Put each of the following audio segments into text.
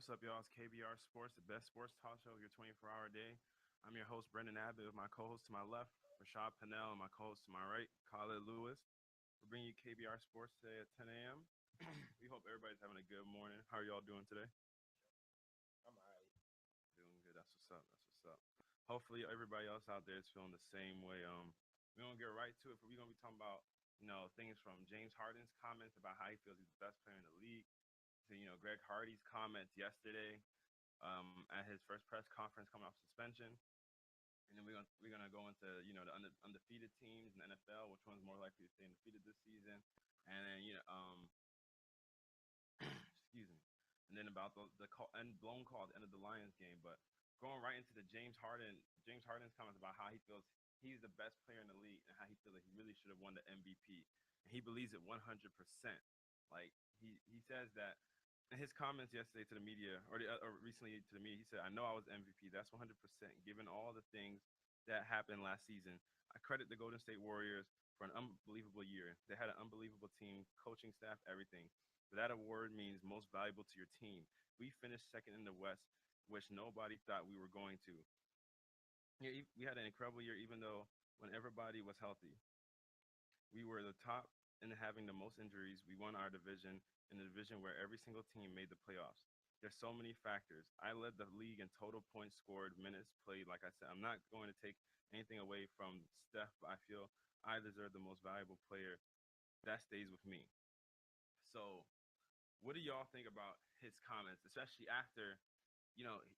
what's up, y'all? It's KBR Sports, the best sports talk show of your 24-hour day. I'm your host, Brendan Abbott, with my co-host to my left, Rashad Pennell, and my co-host to my right, Khaled Lewis. We're bringing you KBR Sports today at 10 a.m. We hope everybody's having a good morning. How are y'all doing today? I'm alright. Doing good. That's what's up. That's what's up. Hopefully, everybody else out there is feeling the same way. We're gonna get right to it, but we're gonna be talking about things from James Harden's comments about how he feels he's the best player in the league to Greg Hardy's comments yesterday at his first press conference coming off suspension, and then we're gonna go into the undefeated teams in the NFL, which one's more likely to stay undefeated this season, and then excuse me, and then about the call and blown call at the end of the Lions game. But going right into the James Harden's comments about how he feels he's the best player in the league and how he feels like he really should have won the MVP, and he believes it 100%. Like he says that in his comments yesterday to the media, or recently to the media, he said, "I know I was MVP. That's 100%. Given all the things that happened last season, I credit the Golden State Warriors for an unbelievable year. They had an unbelievable team, coaching staff, everything. But that award means most valuable to your team. We finished second in the West, which nobody thought we were going to. Yeah, we had an incredible year, even though when everybody was healthy. We were the top in having the most injuries. We won our division in the division where every single team made the playoffs. There's so many factors. I led the league in total points scored, minutes played. Like I said, I'm not going to take anything away from Steph, but I feel I deserve the most valuable player. That stays with me." So, what do y'all think about his comments, especially after,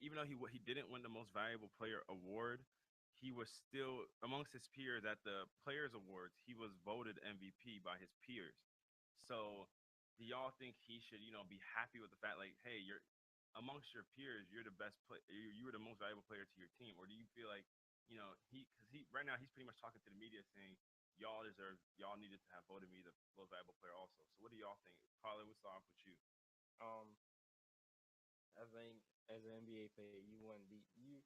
even though he didn't win the most valuable player award, he was still amongst his peers at the Players Awards. He was voted MVP by his peers. So, do y'all think he should, be happy with the fact, like, hey, you're amongst your peers, you're the best player, you were the most valuable player to your team, or do you feel like, because he right now he's pretty much talking to the media saying y'all needed to have voted me the most valuable player also. So, what do y'all think? Carly, we'll start off with you. Um, I think as an NBA player, you want to be you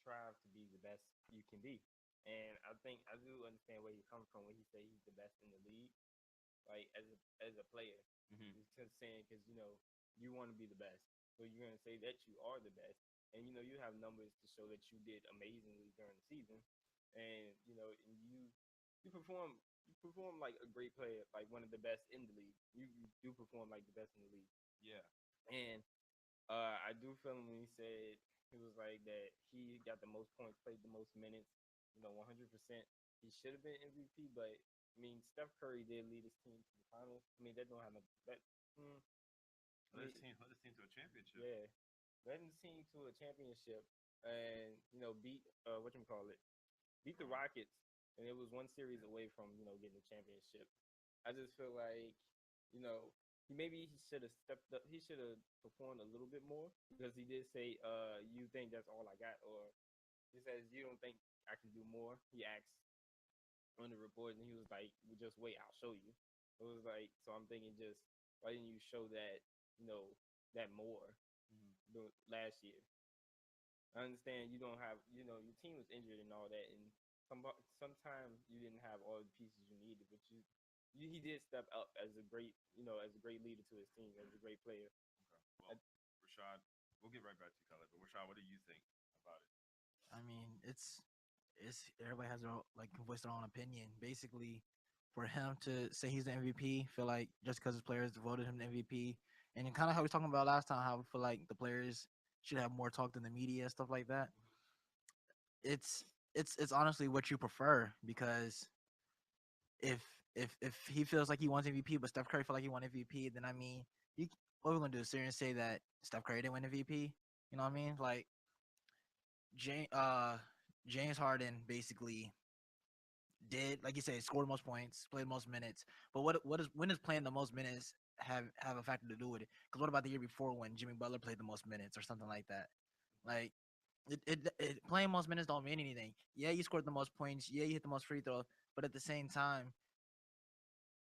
strive to be the best you can be, and I think I do understand where he comes from when he say he's the best in the league. Like as a player, Mm-hmm. he's just saying because you want to be the best, so you're gonna say that you are the best, and you have numbers to show that you did amazingly during the season, and you perform like a great player, like one of the best in the league. You do perform like the best in the league. Yeah. And I do feel him when he said he was like that he got the most points, played the most minutes, 100%. He should have been MVP, but I mean, Steph Curry did lead his team to the finals. I mean, that don't have no that. I mean, Led his team to a championship. yeah, led his team to a championship, and beat what you call it, beat the Rockets, and it was one series away from getting the championship. I just feel like you know he should have stepped up. He should have performed a little bit more because he did say, "You think that's all I got," or he says, "You don't think I can do more?" He asked on the report, and he was like, well, "Just wait, I'll show you." It was like, so I'm thinking, just why didn't you show that that more Mm-hmm. last year? I understand you don't have, your team was injured and all that, and sometimes you didn't have all the pieces you needed, but he did step up as a great, as a great leader to his team, as a great player. Okay. Well, Rashad, we'll get right back to you, Khaled. But Rashad, what do you think about it? I mean, it's everybody has their own, like can voice their own opinion. Basically, for him to say he's the MVP, feel like just because his players voted him the MVP, and kind of how we was talking about last time, how we feel like the players should have more talk than the media, stuff like that. It's honestly what you prefer because if if he feels like he wants MVP, but Steph Curry feel like he won MVP, then I mean, you what we gonna do? Sit here and say that Steph Curry didn't win MVP? You know what I mean? Like James James Harden basically did, like you said, scored the most points, played the most minutes. But what is when is playing the most minutes have a factor to do with it? Because what about the year before when Jimmy Butler played the most minutes or something like that? Like playing most minutes don't mean anything. Yeah, you scored the most points. Yeah, you hit the most free throws. But at the same time,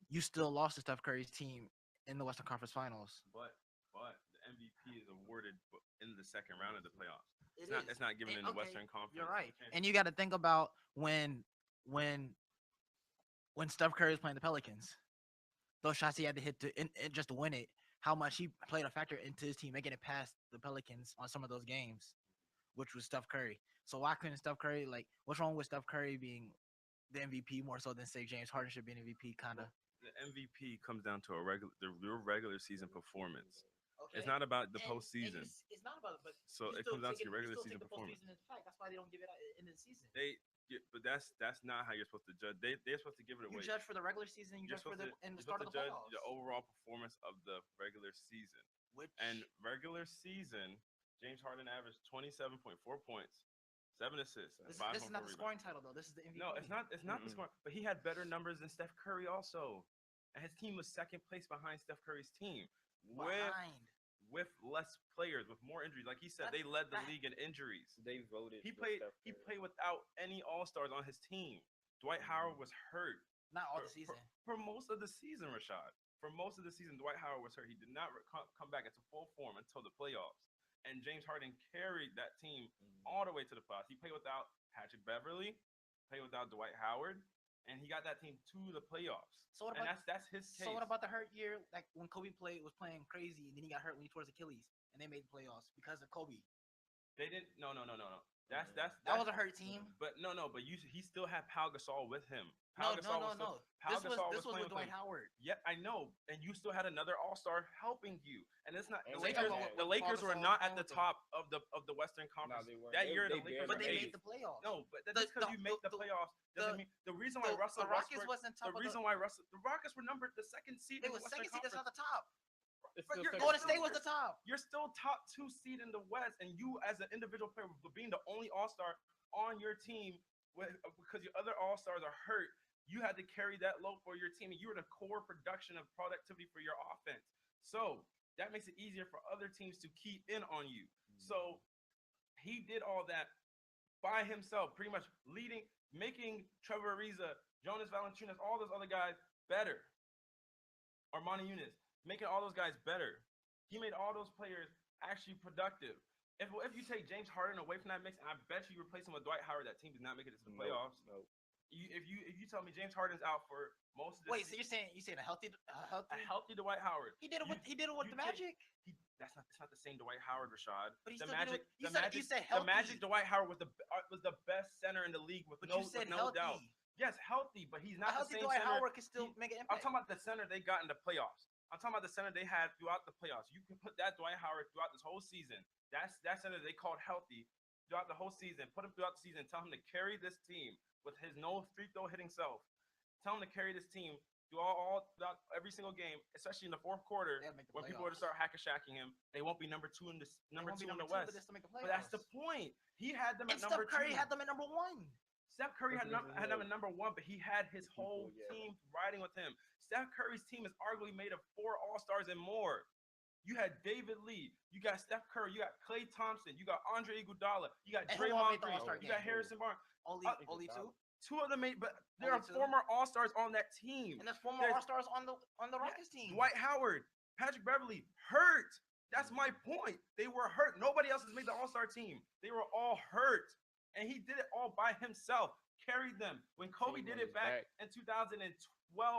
you still lost to Steph Curry's team in the Western Conference Finals. But the MVP is awarded in the second round of the playoffs. It It's not. is. It's not given And, in the okay, Western Conference. you're right. And you got to think about when when Steph Curry was playing the Pelicans, those shots he had to hit just to win it. how much he played a factor into his team making it past the Pelicans on some of those games, which was Steph Curry. So why couldn't Steph Curry what's wrong with Steph Curry being the MVP more so than say James Harden should be an MVP kind of? The MVP comes down to your regular season performance. Okay. It's not about the And postseason. It's not about it, but So it comes down to your regular season performance. Fact. That's why they don't give it out in the season. But that's not how you're supposed to judge. They're supposed to give it away. You judge for the regular season. You judge for the start of the judge playoffs. the overall performance of the regular season. And regular season, James Harden averaged 27.4 points, 7 assists. This is not the scoring title though. This is the MVP. No, it's not. It's not the scoring. But he had better numbers than Steph Curry also, and his team was second place behind Steph Curry's team. With less players, with more injuries. Like he said, they led the league in injuries. They voted. He played without any All-Stars on his team. Dwight Howard was hurt. Not all the season. For most of the season, Rashad. For most of the season, Dwight Howard was hurt. He did not come back into full form until the playoffs. And James Harden carried that team all the way to the playoffs. He played without Patrick Beverly, played without Dwight Howard, and he got that team to the playoffs. So what about, that's his case. So what about the hurt year, like when Kobe was playing crazy, and then he got hurt when he tore his Achilles, and they made the playoffs because of Kobe? They didn't. No. That was a hurt team. But he still had Pau Gasol with him. No. This was with Dwight Howard. Yeah, I know. And you still had another All-Star helping you. And it's not And the Lakers were not at the top of the Western Conference. No, they weren't. That year the Lakers But were they eighth. made the playoffs. No, but that's because you make the playoffs doesn't mean the reason why Russell the Rockets Westbrook, wasn't top. The reason why the Rockets were numbered the second seed They in the was Western second seed. That's Conference. not the top. You're Golden State was the top. You're still top 2 seed in the West, and you as an individual player being the only All-Star on your team because your other All-Stars are hurt, you had to carry that load for your team, and you were the core production of productivity for your offense. So that makes it easier for other teams to key in on you. So he did all that by himself, pretty much making Trevor Ariza, Jonas Valanciunas, all those other guys better. Armani Eunice, making all those guys better. He made all those players actually productive. If you take James Harden away from that mix, and I bet you replace him with Dwight Howard, that team does not make it to the playoffs. No. If you tell me James Harden's out for most of the Wait, so you're saying a healthy Dwight Howard? He did it with the Magic. It's not the same Dwight Howard, Rashad. But the Magic, you said healthy. The Magic Dwight Howard was the best center in the league with no doubt. Yes, healthy, but he's not the same Dwight center. Howard can still make an impact. I'm talking about the center they got in the playoffs. I'm talking about the center they had throughout the playoffs. You can put that Dwight Howard throughout this whole season. That center they called healthy throughout the whole season. Put him throughout the season. Tell him to carry this team with his no free throw hitting self. Tell him to carry this team throughout every single game, especially in the fourth quarter when people were to start hack-a-shacking him. They won't be number two in the West. But that's the point. He had them at number 2. Steph Curry had them at number 1. Steph Curry had them at number 1, but he had his whole team riding with him. Steph Curry's team is arguably made of 4 All-Stars and more. You had David Lee, you got Steph Curry, you got Klay Thompson, you got Andre Iguodala, you got Draymond Green, you got Harrison Barnes. Only 2. 2 of them made, but there are former All-Stars on that team. And there's former All-Stars on the Rockets team. Dwight Howard, Patrick Beverly, hurt. That's my point. They were hurt. Nobody else has made the All-Star team. They were all hurt. And he did it all by himself, carried them. When Kobe did it back in 2012,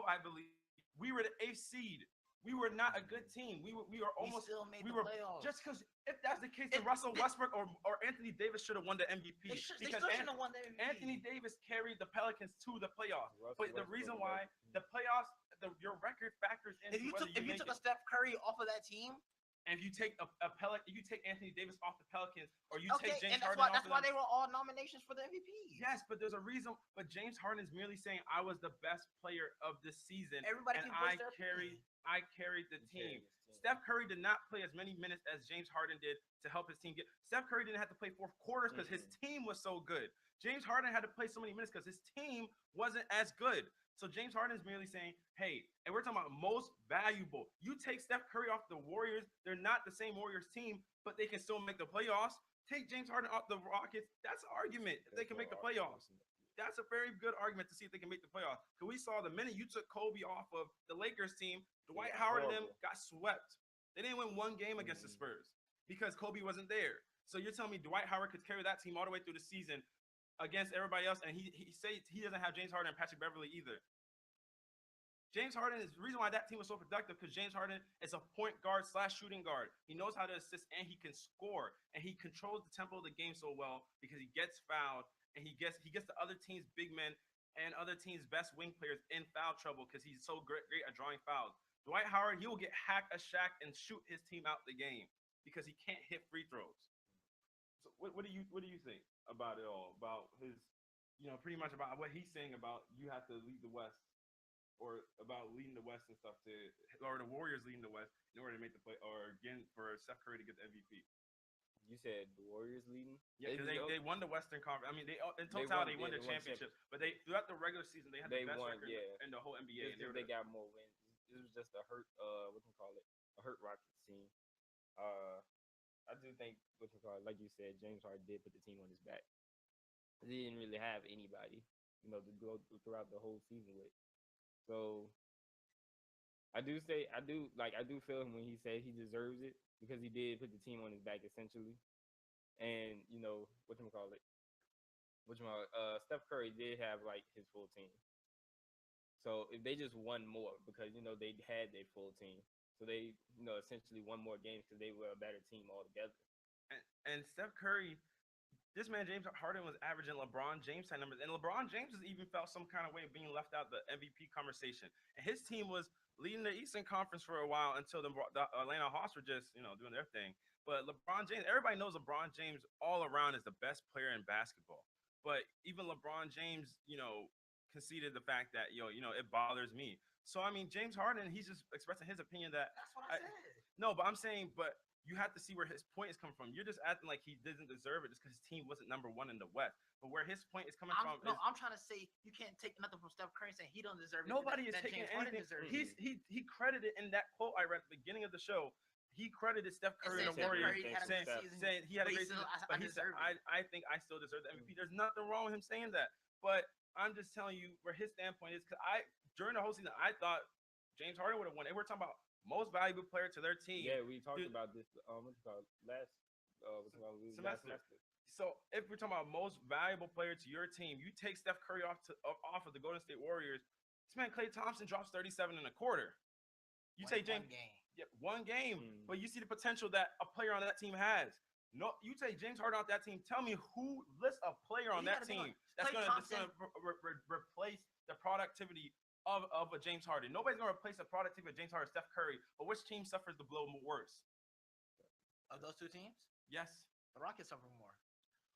I believe, we were the 8th seed. We were not a good team. We were almost. We still made the playoffs. Just because if that's the case, then Russell Westbrook or Anthony Davis should have won the MVP. They still shouldn't have won the MVP. Anthony Davis carried the Pelicans to the playoffs. But the reason why the playoffs, your record factors in. If you took a Steph Curry off of that team. And if you take you take Anthony Davis off the Pelicans, or you take James Harden that's why they were all nominations for the MVP. Yes, but there's a reason. But James Harden is merely saying I was the best player of this season. Everybody and I I carried the team. Steph Curry did not play as many minutes as James Harden did to help his team get. Steph Curry didn't have to play 4 quarters because his team was so good. James Harden had to play so many minutes because his team wasn't as good. So James Harden is merely saying, hey, and we're talking about most valuable. You take Steph Curry off the Warriors, they're not the same Warriors team, but they can still make the playoffs. Take James Harden off the Rockets, that's an argument if they can make the playoffs. That's a very good argument to see if they can make the playoffs. Because we saw the minute you took Kobe off of the Lakers team, Dwight Howard and them got swept. They didn't win 1 game against the Spurs because Kobe wasn't there. So you're telling me Dwight Howard could carry that team all the way through the season against everybody else, and he doesn't have James Harden and Patrick Beverly either. James Harden is the reason why that team was so productive because James Harden is a point guard / shooting guard. He knows how to assist and he can score and he controls the tempo of the game so well because he gets fouled and he gets the other team's big men and other teams' best wing players in foul trouble because he's so great at drawing fouls. Dwight Howard, he will get hack a shack and shoot his team out the game because he can't hit free throws. So what do you think about it all? About his, pretty much about what he's saying about you have to lead the West, or about leading the West and stuff or the Warriors leading the West in order to make the play, or again for Steph Curry to get the MVP. You said the Warriors leading? Yeah, because they won the Western Conference. I mean, they in totality won the championship, but they throughout the regular season they had the best record in the whole NBA. And they got more wins. It was just a hurt a hurt Rockets team. I do think like you said, James Harden did put the team on his back. He didn't really have anybody, to go throughout the whole season with. So I do feel him when he said he deserves it because he did put the team on his back essentially. And Steph Curry did have like his full team. So if they just won more because they had their full team. So they, essentially won more games because they were a better team altogether. And Steph Curry, this man James Harden was averaging LeBron James type numbers, and LeBron James has even felt some kind of way of being left out the MVP conversation. And his team was leading the Eastern Conference for a while until the Atlanta Hawks were just doing their thing. But LeBron James, everybody knows LeBron James all around is the best player in basketball. But even LeBron James, conceded the fact that it bothers me. So I mean, James Harden, he's just expressing his opinion that. That's what I said. No, but I'm saying, you have to see where his point is coming from. You're just acting like he doesn't deserve it just because his team wasn't number one in the West. But where his point is coming from I'm trying to say you can't take nothing from Steph Curry saying he don't deserve it. Nobody is taking anything. He credited in that quote I read at the beginning of the show. He credited Steph Curry and the Warriors saying he had a great season. But he said, I think I still deserve the MVP. There's nothing wrong with him saying that. But I'm just telling you where his standpoint is because during the whole season I thought James Harden would have won. And we're talking about most valuable player to their team. Yeah, we talked about this last semester. So if we're talking about most valuable player to your team, you take Steph Curry off of the Golden State Warriors. This man Klay Thompson drops 37 in a quarter. You take James one game, but you see the potential that a player on that team has. No, you take James Harden off that team. Tell me who lists a player on that team that's going to replace the productivity of a James Harden. Nobody's going to replace the productivity of James Harden, Steph Curry. But which team suffers the blow worse? Of those two teams? Yes. The Rockets suffer more.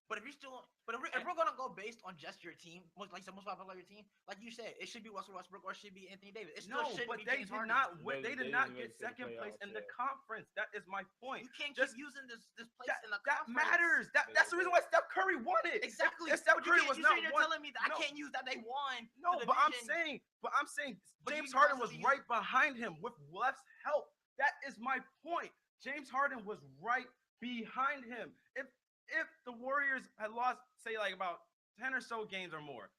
But if we're gonna go based on just your team, most popular your team, like you said, it should be Russell Westbrook or it should be Anthony Davis. But they did not get second place in the conference. That is my point. You can't keep using this place in the that conference. Matters. That's the reason why Steph Curry won it. Exactly. If Steph Curry was not you're one. telling me that I can't use that they won. No, but I'm saying James Harden was right behind him with less help. That is my point. James Harden was right behind him. If the Warriors had lost, say, like about 10 or so games or more,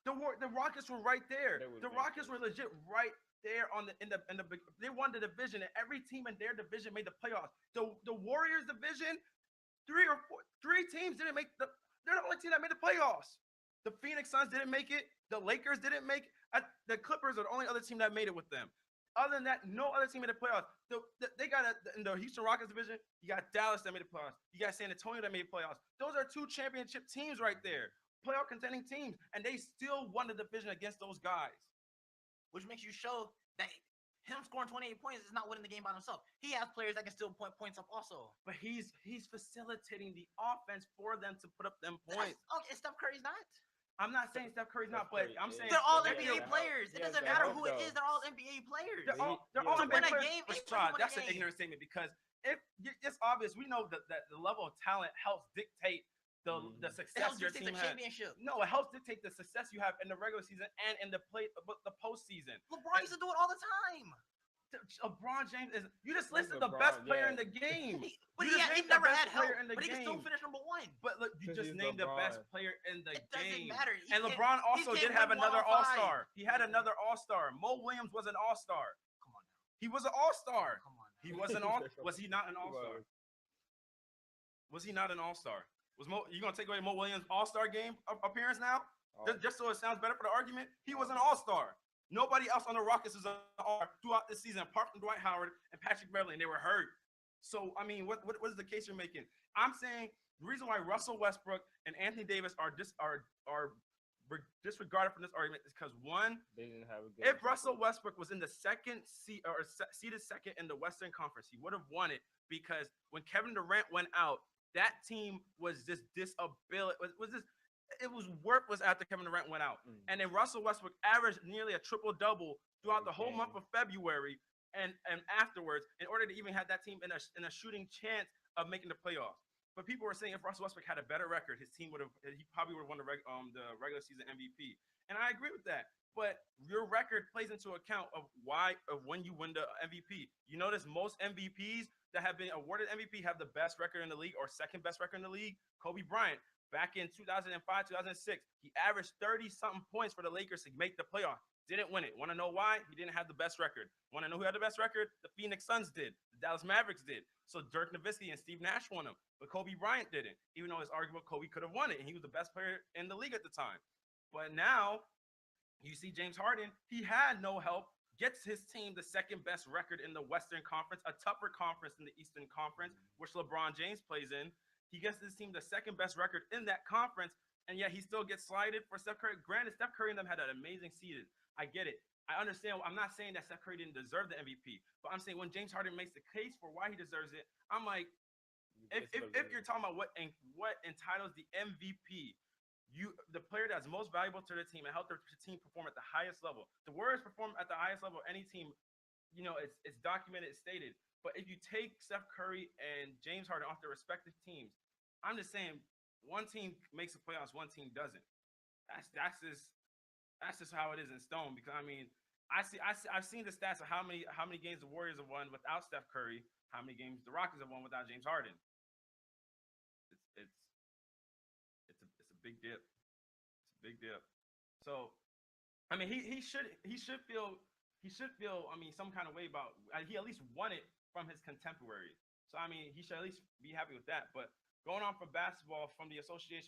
the Rockets were right there. The Rockets were legit right there they won the division, and every team in their division made the playoffs. The Warriors division, three teams didn't make they're the only team that made the playoffs. The Phoenix Suns didn't make it. The Lakers didn't make it. The Clippers are the only other team that made it with them. Other than that, no other team made the playoffs. They got in the Houston Rockets division. You got Dallas that made the playoffs. You got San Antonio that made the playoffs. Those are two championship teams right there, playoff contending teams, and they still won the division against those guys. Which makes you show that him scoring 28 points is not winning the game by himself. He has players that can still point points up also. But he's facilitating the offense for them to put up them points. Okay, Steph Curry's not. I'm not saying Steph Curry's not, but I'm saying they're all NBA players. It doesn't matter who it is. They're all NBA players. They're all NBA players. That's an ignorant statement because it's obvious. We know that the level of talent helps dictate the success your team has. No, it helps dictate the success you have in the regular season and in the postseason. LeBron used to do it all the time. LeBron James is. You just listed the best player in the game. But he never had help. But he can still finish number one. But look, you just named the best player in the game. It doesn't matter. And LeBron also did have another All-Star. He had another All-Star. Mo Williams was an All-Star. Come on now. He was an All-Star. Come on now. He was an All. Was he not an All-Star? Was he not an All-Star? You gonna take away Mo Williams' All-Star game appearance now? Just so it sounds better for the argument? He was an All-Star. Nobody else on the Rockets is throughout this season, apart from Dwight Howard and Patrick Beverley, and they were hurt. So, I mean, what is the case you're making? I'm saying the reason why Russell Westbrook and Anthony Davis are disregarded from this argument is because, one, They didn't have a good. if Russell Westbrook was in the second seed or seeded second in the Western Conference, he would have won it because when Kevin Durant went out, that team was just disability. It was worthless after Kevin Durant went out. And then Russell Westbrook averaged nearly a triple-double throughout the whole month of February and afterwards in order to even have that team in a shooting chance of making the playoffs. But people were saying if Russell Westbrook had a better record, he probably would have won the regular season MVP. And I agree with that. But your record plays into account of when you win the MVP. You notice most MVPs that have been awarded MVP have the best record in the league or second best record in the league. Kobe Bryant, back in 2005, 2006, he averaged 30-something points for the Lakers to make the playoff. Didn't win it. Want to know why? He didn't have the best record. Want to know who had the best record? The Phoenix Suns did. The Dallas Mavericks did. So Dirk Nowitzki and Steve Nash won them. But Kobe Bryant didn't. Even though it's arguable Kobe could have won it, and he was the best player in the league at the time. But now, you see James Harden, he had no help, gets his team the second best record in the Western Conference, a tougher conference than the Eastern Conference, which LeBron James plays in. He gets his team the second best record in that conference, and yet he still gets slighted for Steph Curry. Granted, Steph Curry and them had an amazing season. I get it. I understand. I'm not saying that Steph Curry didn't deserve the MVP, but I'm saying when James Harden makes the case for why he deserves it, I'm like, if you're talking about what entitles the MVP, the player that's most valuable to the team and help their team perform at the highest level. The Warriors perform at the highest level of any team. It's documented, it's stated. But if you take Steph Curry and James Harden off their respective teams, I'm just saying one team makes the playoffs, one team doesn't. That's just how it is in stone. Because I mean, I've seen the stats of how many games the Warriors have won without Steph Curry, how many games the Rockets have won without James Harden. It's a big dip. It's a big dip. So, I mean, he should feel I mean some kind of way about he at least won it from his contemporaries. So I mean he should at least be happy with that. But going on for basketball from the association